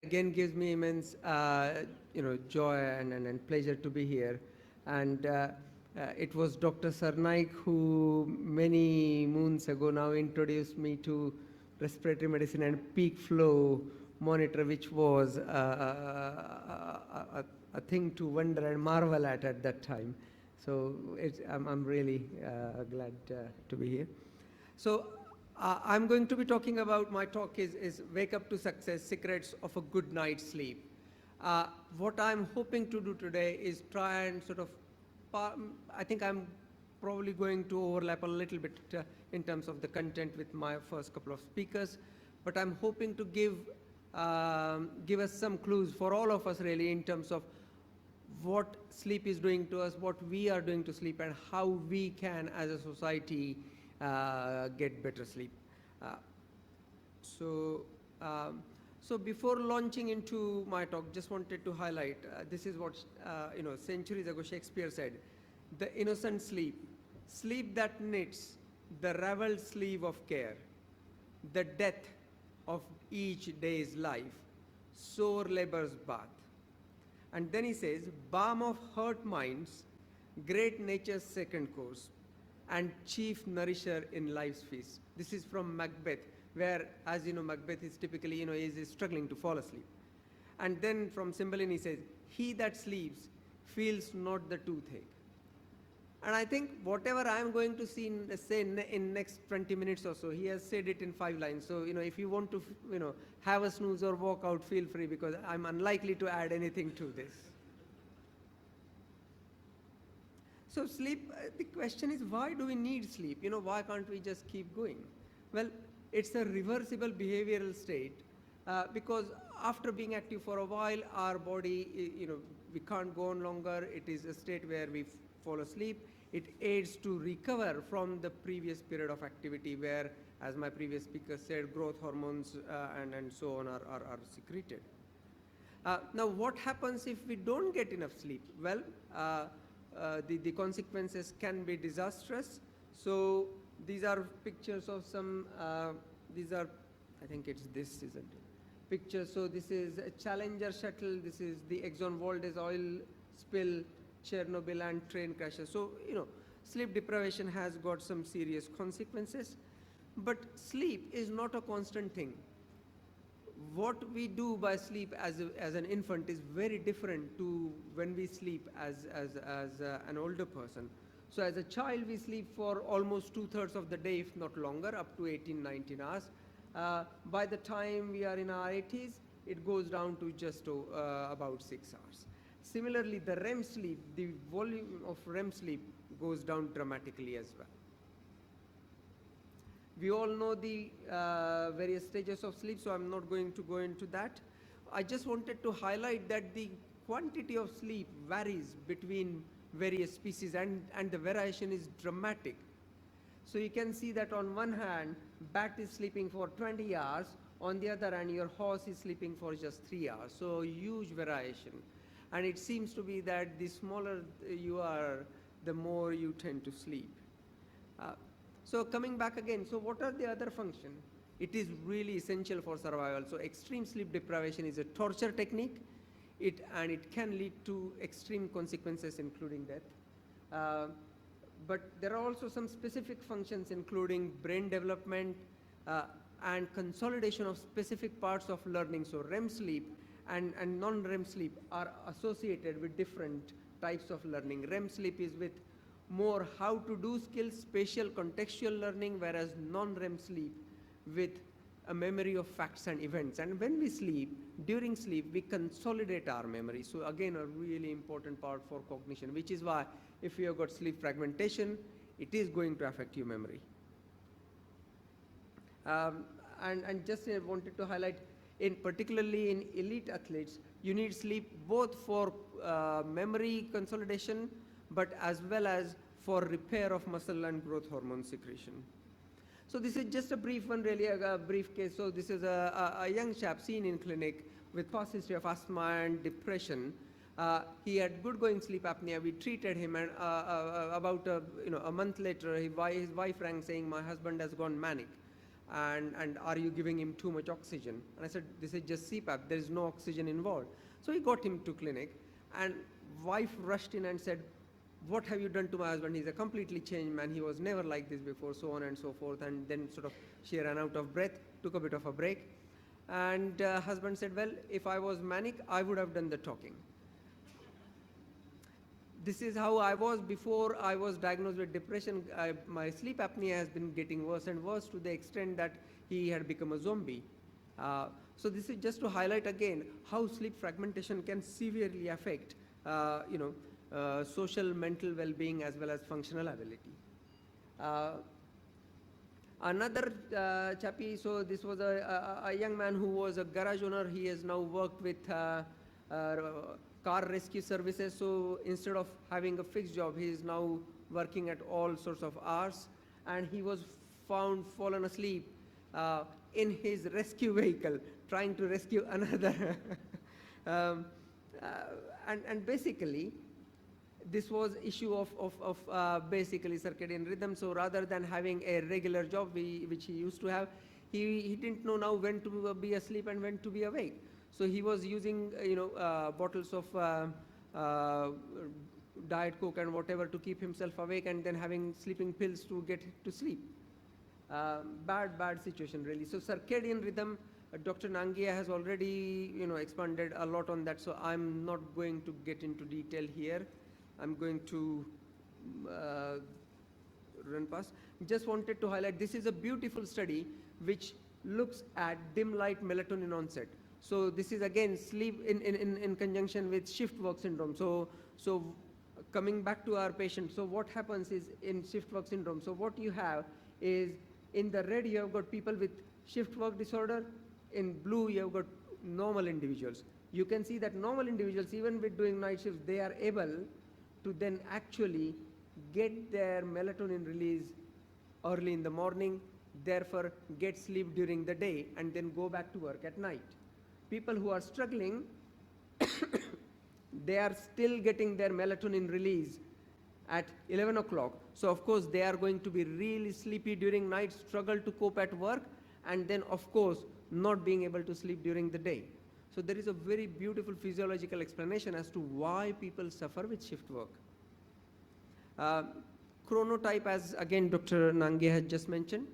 Again gives me immense, joy and pleasure to be here. And it was Dr. Sarnaik who many moons ago now introduced me to respiratory medicine and peak flow monitor, which was a thing to wonder and marvel at that time. So I'm really glad to be here. So I'm going to be talking about, my talk is Wake Up to Success, Secrets of a Good Night's Sleep. What I'm hoping to do today is try and sort of, I think I'm probably going to overlap a little bit in terms of the content with my first couple of speakers, but I'm hoping to give us some clues for all of us really in terms of what sleep is doing to us, what we are doing to sleep, and how we can, as a society, get better sleep. Uh, so, so before launching into my talk, just wanted to highlight, this is what, centuries ago Shakespeare said: the innocent sleep, sleep that knits the ravelled sleeve of care, the death of each day's life, sore labor's bath. And then he says, balm of hurt minds, great nature's second course, and chief nourisher in life's feast. This is from Macbeth, where, as you know, Macbeth is typically, is struggling to fall asleep. And then from Cymbeline he says, he that sleeps feels not the toothache. And I think whatever I am going to say in next 20 minutes or so, he has said it in 5 lines. So, if you want to, have a snooze or walk out, feel free, because I'm unlikely to add anything to this. So sleep, the question is, why do we need sleep? Why can't we just keep going? Well, it's a reversible behavioral state because after being active for a while, our body, we can't go on longer. It is a state where we fall asleep. It aids to recover from the previous period of activity where, as my previous speaker said, growth hormones and so on are secreted. Now, what happens if we don't get enough sleep? Well, the consequences can be disastrous. So these are pictures of some, these are, I think it's this, isn't it? Pictures. So this is a Challenger shuttle. This is the Exxon Valdez oil spill, Chernobyl, and train crashes. So, sleep deprivation has got some serious consequences. But sleep is not a constant thing. What we do by sleep as an infant is very different to when we sleep as an older person. So as a child, we sleep for almost 2/3 of the day, if not longer, up to 18, 19 hours. By the time we are in our 80s, it goes down to just about 6 hours. Similarly, the REM sleep, the volume of REM sleep goes down dramatically as well. We all know the various stages of sleep, so I'm not going to go into that. I just wanted to highlight that the quantity of sleep varies between various species, and the variation is dramatic. So you can see that on one hand, bat is sleeping for 20 hours, on the other hand, your horse is sleeping for just 3 hours. So huge variation. And it seems to be that the smaller you are, the more you tend to sleep. So coming back again, so what are the other functions? It is really essential for survival. So extreme sleep deprivation is a torture technique, and it can lead to extreme consequences, including death. But there are also some specific functions, including brain development and consolidation of specific parts of learning. So REM sleep and non-REM sleep are associated with different types of learning. REM sleep is with more how to do skills, spatial contextual learning, whereas non-REM sleep with a memory of facts and events. And when we sleep, during sleep, we consolidate our memory. So again, a really important part for cognition, which is why if you have got sleep fragmentation, it is going to affect your memory. And just wanted to highlight, particularly in elite athletes, you need sleep both for memory consolidation, but as well as for repair of muscle and growth hormone secretion. So this is just a brief one, really, a brief case. So this is a young chap seen in clinic with past history of asthma and depression. He had good going sleep apnea. We treated him, and about a month later, his wife rang saying, my husband has gone manic. and are you giving him too much oxygen? And I said, this is just CPAP, there is no oxygen involved. So he got him to clinic, and wife rushed in and said, what have you done to my husband? He's a completely changed man. He was never like this before, so on and so forth. And then sort of she ran out of breath, took a bit of a break. And husband said, well, if I was manic, I would have done the talking. This is how I was before I was diagnosed with depression. My sleep apnea has been getting worse and worse to the extent that he had become a zombie. So this is just to highlight again how sleep fragmentation can severely affect, social, mental well-being as well as functional ability. Another chappie, so this was a young man who was a garage owner. He has now worked with car rescue services. So instead of having a fixed job, he is now working at all sorts of hours. And he was found fallen asleep in his rescue vehicle, trying to rescue another. And basically, this was issue of basically circadian rhythm. So rather than having a regular job, which he used to have, he didn't know now when to be asleep and when to be awake. So he was using bottles of Diet Coke and whatever to keep himself awake, and then having sleeping pills to get to sleep. Bad situation really. So circadian rhythm, Dr. Nangia has already expanded a lot on that, so I'm not going to get into detail here. I'm going to run past. Just wanted to highlight, this is a beautiful study which looks at dim light melatonin onset. So this is again sleep in conjunction with shift work syndrome. So coming back to our patient, so what happens is in shift work syndrome, so what you have is in the red you have got people with shift work disorder, in blue you have got normal individuals. You can see that normal individuals, even with doing night shifts, they are able to then actually get their melatonin release early in the morning, therefore get sleep during the day and then go back to work at night. People who are struggling, they are still getting their melatonin release at 11 o'clock. So of course they are going to be really sleepy during night, struggle to cope at work, and then of course not being able to sleep during the day. So there is a very beautiful physiological explanation as to why people suffer with shift work. Chronotype, as again Dr. Nange had just mentioned,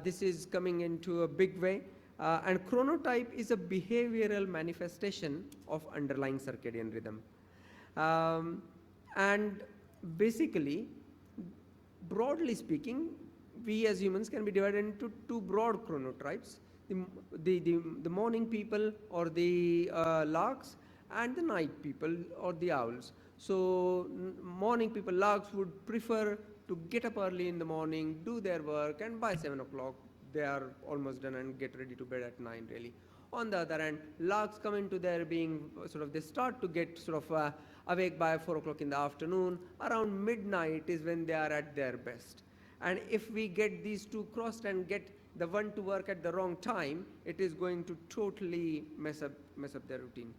this is coming into a big way. And chronotype is a behavioral manifestation of underlying circadian rhythm. And basically, broadly speaking, we as humans can be divided into two broad chronotypes. The morning people or the larks, and the night people or the owls. So morning people, larks, would prefer to get up early in the morning, do their work, and by 7 o'clock they are almost done and get ready to bed at 9 really. On the other hand, larks come into their being, sort of they start to get sort of awake by 4 o'clock in the afternoon. Around midnight is when they are at their best. And if we get these two crossed and get the one to work at the wrong time, it is going to totally mess up their routine.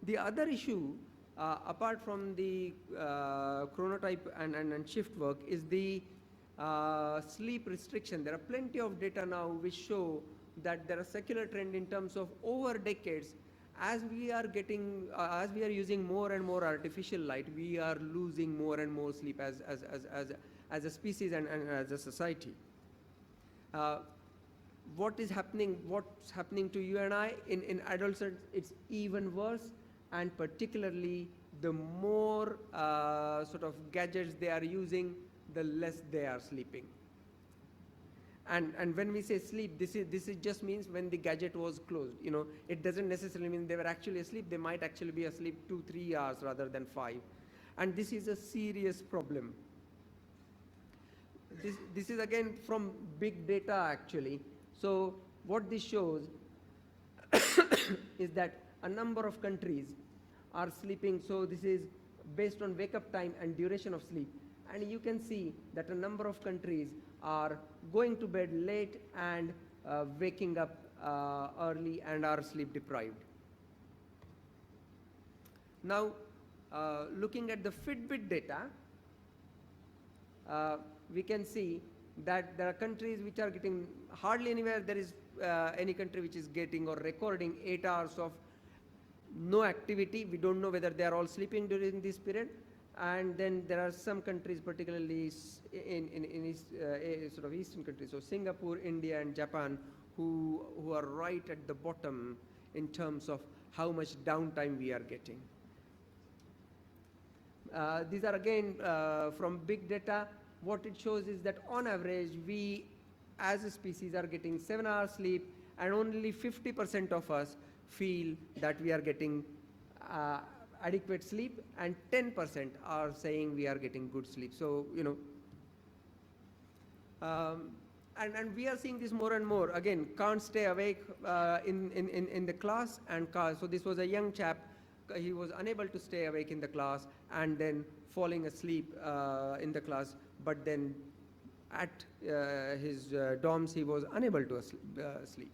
The other issue, apart from the chronotype and shift work, is the sleep restriction. There are plenty of data now which show that there are secular trend in terms of over decades. As we are using more and more artificial light, we are losing more and more sleep as a species and as a society. What's happening to you and I in adolescence, it's even worse, and particularly the more sort of gadgets they are using, the less they are sleeping. And when we say sleep, this just means when the gadget was closed. It doesn't necessarily mean they were actually asleep. They might actually be asleep 2-3 hours rather than 5. And this is a serious problem. This is again from big data actually. So what this shows is that a number of countries are sleeping. So this is based on wake-up time and duration of sleep. And you can see that a number of countries are going to bed late and waking up early and are sleep deprived. Now, looking at the Fitbit data, we can see that there are countries which are getting hardly anywhere there is any country which is getting or recording 8 hours of no activity. We don't know whether they are all sleeping during this period. And then there are some countries, particularly in East, sort of Eastern countries, so Singapore, India, and Japan, who are right at the bottom in terms of how much downtime we are getting. These are again from big data. What it shows is that on average, we as a species are getting 7 hours sleep, and only 50% of us feel that we are getting adequate sleep, and 10% are saying we are getting good sleep. So, and we are seeing this more and more. Again, can't stay awake in the class, and so this was a young chap. He was unable to stay awake in the class, and then falling asleep in the class, but then at his dorms he was unable to sleep.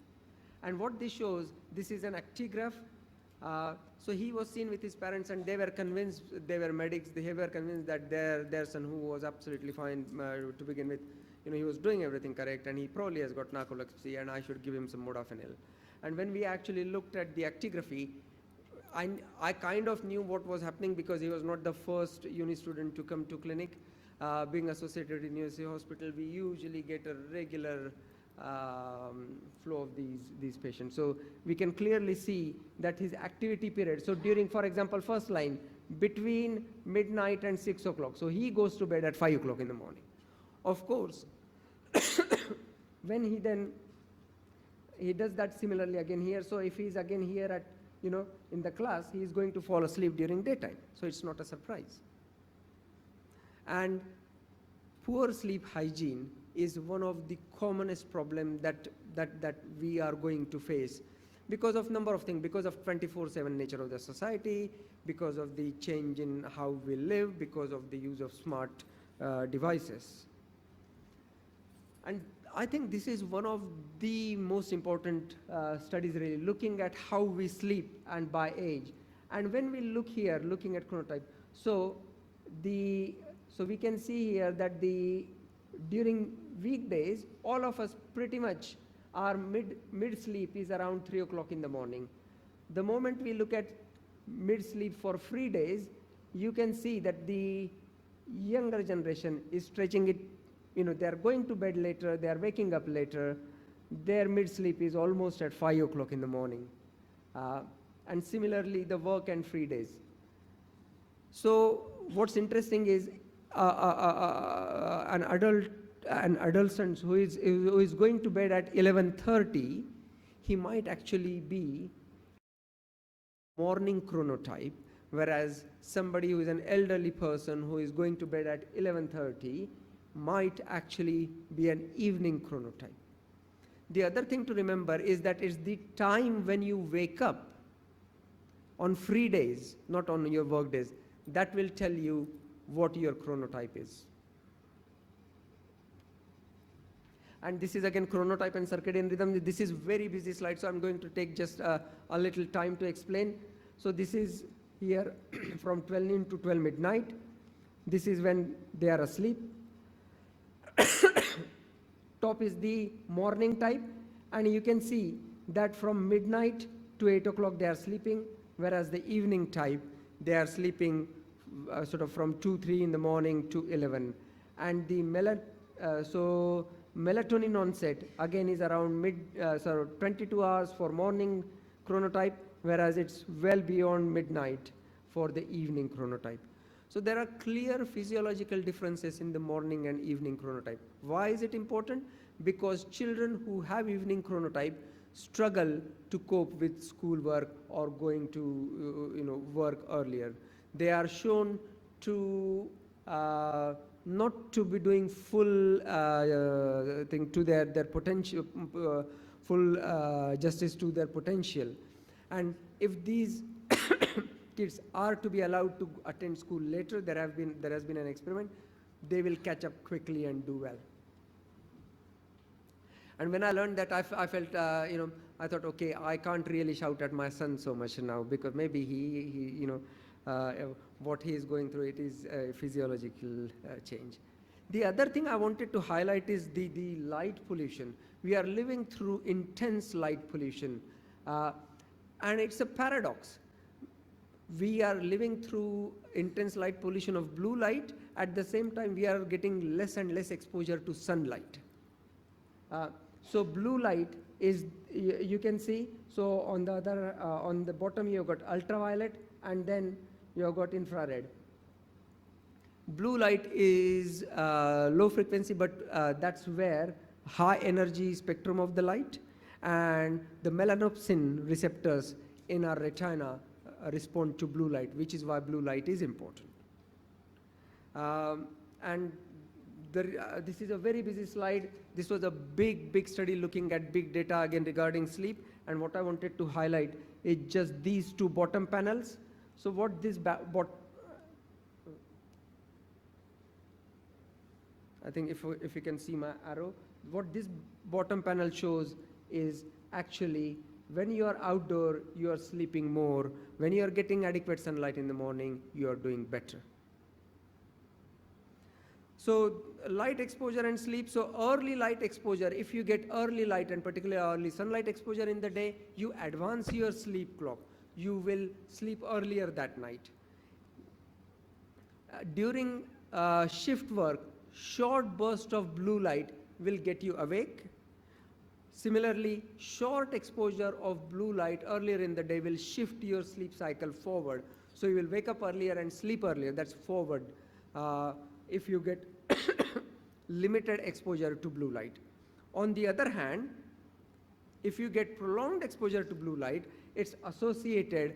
And what this shows, this is an actigraph. So he was seen with his parents, and they were convinced, they were medics, they were convinced that their son, who was absolutely fine to begin with, he was doing everything correct, and he probably has got narcolepsy, and I should give him some modafinil. And when we actually looked at the actigraphy, I kind of knew what was happening, because he was not the first uni student to come to clinic. Being associated in University Hospital, we usually get a regular flow of these patients. So we can clearly see that his activity period, so during, for example, first line, between midnight and 6 o'clock, so he goes to bed at 5 o'clock in the morning. Of course, when he does that similarly again here, so if he's again here at, in the class, he is going to fall asleep during daytime, so it's not a surprise. And poor sleep hygiene is one of the commonest problems that we are going to face, because of number of things, because of 24/7 nature of the society, because of the change in how we live, because of the use of smart devices. And I think this is one of the most important studies, really, looking at how we sleep and by age. And when we look here, looking at chronotype, so we can see here that during weekdays, all of us pretty much, our mid-sleep is around 3 o'clock in the morning. The moment we look at mid-sleep for free days, you can see that the younger generation is stretching it, they're going to bed later, they're waking up later, their mid-sleep is almost at 5 o'clock in the morning. And similarly, the work and free days. So what's interesting is an adolescent who is going to bed at 11:30, he might actually be morning chronotype, whereas somebody who is an elderly person who is going to bed at 11:30 might actually be an evening chronotype. The other thing to remember is that it's the time when you wake up on free days, not on your work days, that will tell you what your chronotype is. And this is again chronotype and circadian rhythm. This is very busy slide, so I'm going to take just a little time to explain. So this is here from 12 noon to 12 midnight. This is when they are asleep. Top is the morning type, and you can see that from midnight to 8 o'clock they are sleeping, whereas the evening type, they are sleeping sort of from 2-3 in the morning to 11. And the melatonin onset again is around 22 hours for morning chronotype, whereas it's well beyond midnight for the evening chronotype. So there are clear physiological differences in the morning and evening chronotype. Why is it important? Because children who have evening chronotype struggle to cope with schoolwork or going to work earlier. They are shown to not to be doing full thing to their potential, full justice to their potential. And if these kids are to be allowed to attend school later, there has been an experiment, they will catch up quickly and do well. And when I learned that, I felt, I thought, okay, I can't really shout at my son so much now, because maybe he what he is going through, it is a physiological change. The other thing I wanted to highlight is the light pollution. We are living through intense light pollution, and it's a paradox. We are living through intense light pollution of blue light. At the same time, we are getting less and less exposure to sunlight. So blue light is, you can see, so on the other, on the bottom you've got ultraviolet, and then you've got infrared. Blue light is low frequency, but that's where high energy spectrum of the light and the melanopsin receptors in our retina respond to blue light, which is why blue light is important. And this is a very busy slide. This was a big study looking at big data again regarding sleep, and what I wanted to highlight is just these two bottom panels. So what this I think if you can see my arrow, what this bottom panel shows is actually when you are outdoor, you are sleeping more. When you are getting adequate sunlight in the morning, you are doing better. So light exposure and sleep. So early light exposure, if you get early light and particularly early sunlight exposure in the day, you advance your sleep clock. You will sleep earlier that night. During shift work, short burst of blue light will get you awake. Similarly, short exposure of blue light earlier in the day will shift your sleep cycle forward. So you will wake up earlier and sleep earlier. That's forward if you get limited exposure to blue light. On the other hand, if you get prolonged exposure to blue light, it's associated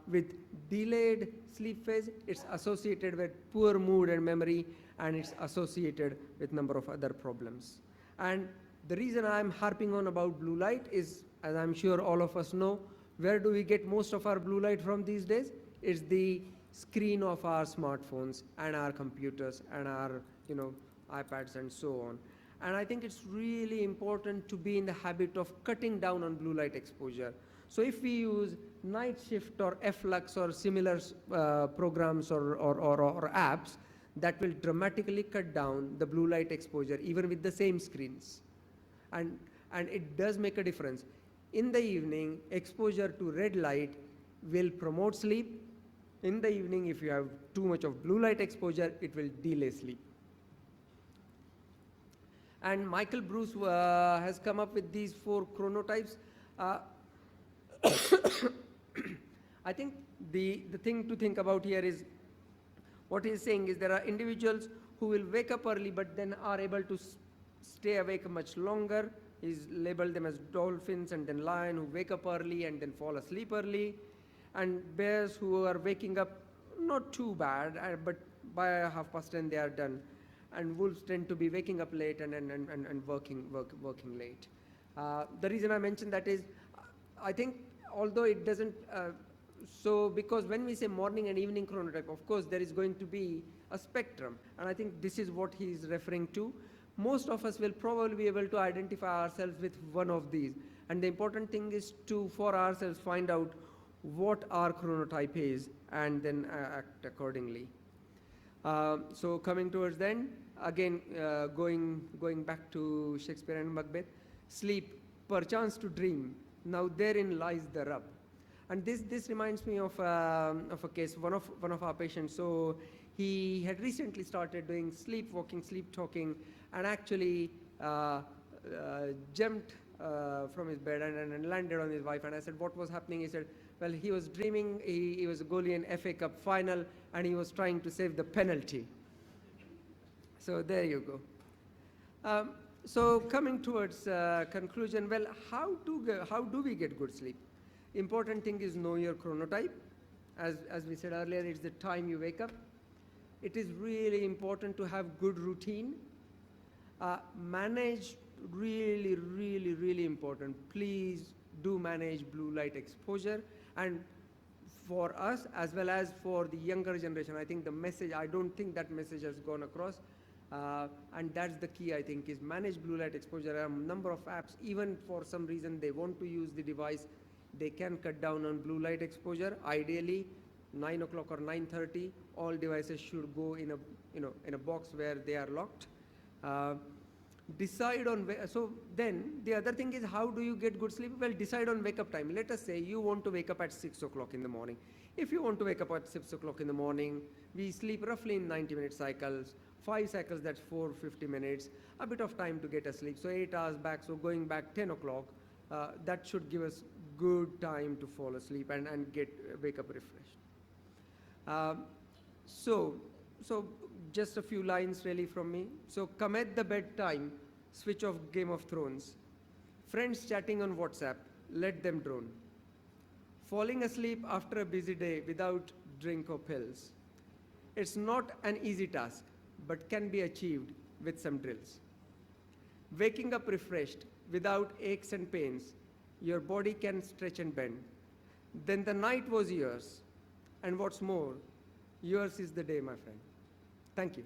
with delayed sleep phase, it's associated with poor mood and memory, and it's associated with number of other problems. And the reason I'm harping on about blue light is, as I'm sure all of us know, where do we get most of our blue light from these days? It's the screen of our smartphones and our computers and our iPads and so on. And I think it's really important to be in the habit of cutting down on blue light exposure. So if we use night shift or FLux or similar programs or apps, that will dramatically cut down the blue light exposure even with the same screens. And it does make a difference. In the evening, exposure to red light will promote sleep. In the evening, if you have too much of blue light exposure, it will delay sleep. And Michael Bruce has come up with these 4 chronotypes. I think the thing to think about here is, what he's saying is there are individuals who will wake up early but then are able to stay awake much longer. He's labeled them as dolphins and then lion who wake up early and then fall asleep early. And bears who are waking up not too bad, but by 10:30 they are done. And wolves tend to be waking up late and working late. The reason I mention that is, I think although it doesn't, so because when we say morning and evening chronotype, of course there is going to be a spectrum, and I think this is what he is referring to. Most of us will probably be able to identify ourselves with one of these, and the important thing is to, for ourselves, find out what our chronotype is and then act accordingly. So coming towards the end, again going back to Shakespeare and Macbeth, sleep, perchance to dream, now therein lies the rub. And this reminds me of a case, one of our patients. So he had recently started doing sleepwalking, sleep talking, and actually jumped from his bed and landed on his wife. And I said, what was happening? He said, well, he was dreaming he was a goalie in FA Cup final, and he was trying to save the penalty. So there you go. So coming towards conclusion, well, how do we get good sleep? Important thing is know your chronotype. As we said earlier, it's the time you wake up. It is really important to have good routine. Manage, really important. Please do manage blue light exposure. And for us, as well as for the younger generation, I think the message, I don't think that message has gone across. And that's the key, I think, is manage blue light exposure. There are a number of apps, even for some reason they want to use the device, they can cut down on blue light exposure. Ideally, 9 o'clock or 9:30, all devices should go in a in a box where they are locked. Decide on, so then the other thing is, how do you get good sleep? Well, decide on wake up time. Let us say you want to wake up at 6 o'clock in the morning. If you want to wake up at 6 o'clock in the morning, we sleep roughly in 90-minute cycles, 5 cycles, that's 450 minutes, a bit of time to get asleep. So 8 hours back, so going back 10 o'clock, that should give us good time to fall asleep and wake up refreshed. So just a few lines really from me. So come at the bedtime, switch off Game of Thrones. Friends chatting on WhatsApp, let them drone. Falling asleep after a busy day without drink or pills. It's not an easy task, but can be achieved with some drills. Waking up refreshed without aches and pains, your body can stretch and bend. Then the night was yours, and what's more, yours is the day, my friend. Thank you.